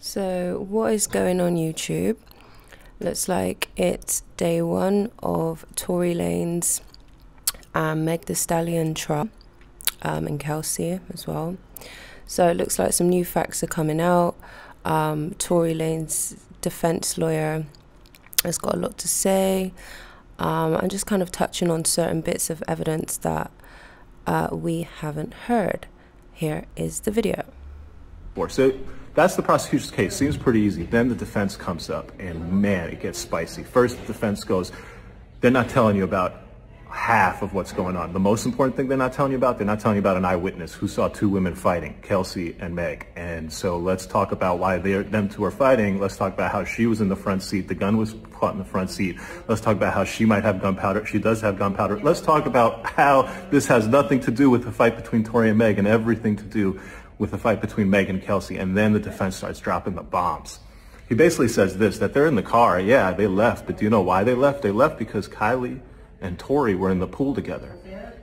So what is going on YouTube? Looks like it's day one of Tory Lanez and Meg Thee Stallion trial, and Kelsey as well. So it looks like some new facts are coming out. Tory Lanez's defense lawyer has got a lot to say. I'm just kind of touching on certain bits of evidence that we haven't heard. Here is the video. So that's the prosecution's case. Seems pretty easy. Then the defense comes up, and man, it gets spicy. First, the defense goes, they're not telling you about half of what's going on. The most important thing they're not telling you about an eyewitness who saw two women fighting, Kelsey and Meg. And so let's talk about why them two are fighting. Let's talk about how she was in the front seat. The gun was caught in the front seat. Let's talk about how she might have gunpowder. She does have gunpowder. Let's talk about how this has nothing to do with the fight between Tory and Meg and everything to do with the fight between Meg and Kelsey. And then the defense starts dropping the bombs. He basically says this, that they're in the car. Yeah, they left. But do you know why they left? They left because Kylie and Tory were in the pool together.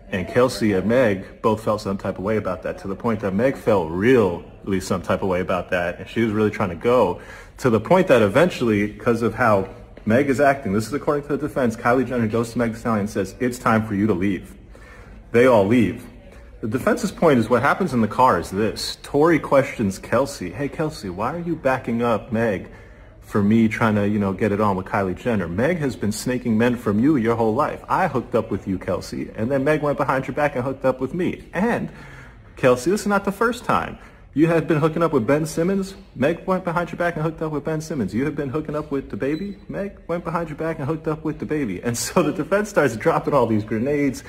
And Kelsey and Meg both felt some type of way about that, to the point that Meg felt really some type of way about that. And she was really trying to go, to the point that eventually, because of how Meg is acting, this is according to the defense, Kylie Jenner goes to Meg Thee Stallion and says, it's time for you to leave. They all leave. The defense's point is what happens in the car is this. Tory questions Kelsey, hey Kelsey, why are you backing up Meg for me trying to, get it on with Kylie Jenner? Meg has been snaking men from you your whole life. I hooked up with you, Kelsey, and then Meg went behind your back and hooked up with me. And Kelsey, this is not the first time. You had been hooking up with Ben Simmons. Meg went behind your back and hooked up with Ben Simmons. You had been hooking up with DaBaby. Meg went behind your back and hooked up with DaBaby. And so the defense starts dropping all these grenades.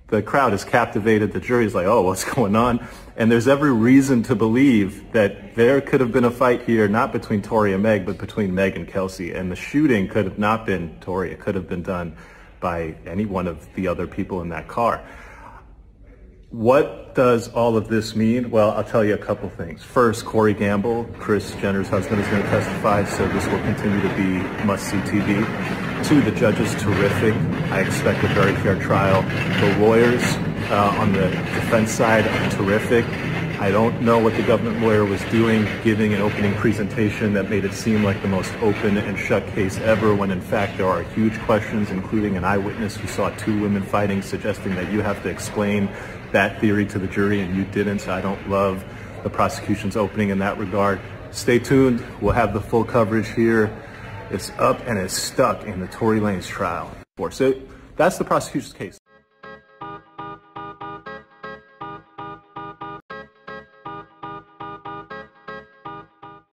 The crowd is captivated. The jury's like, oh, what's going on? And there's every reason to believe that there could have been a fight here, not between Tory and Meg, but between Meg and Kelsey. And the shooting could have not been Tory. It could have been done by any one of the other people in that car. What does all of this mean? Well, I'll tell you a couple things. First, Corey Gamble, Kris Jenner's husband, is going to testify, so this will continue to be must-see TV. Two, the judge is terrific. I expect a very fair trial. The lawyers on the defense side are terrific. I don't know what the government lawyer was doing, giving an opening presentation that made it seem like the most open and shut case ever, when in fact there are huge questions, including an eyewitness who saw two women fighting, suggesting that you have to explain that theory to the jury, and you didn't. So I don't love the prosecution's opening in that regard. Stay tuned. We'll have the full coverage here. It's up and it's stuck in the Tory Lanez trial. So that's the prosecution's case.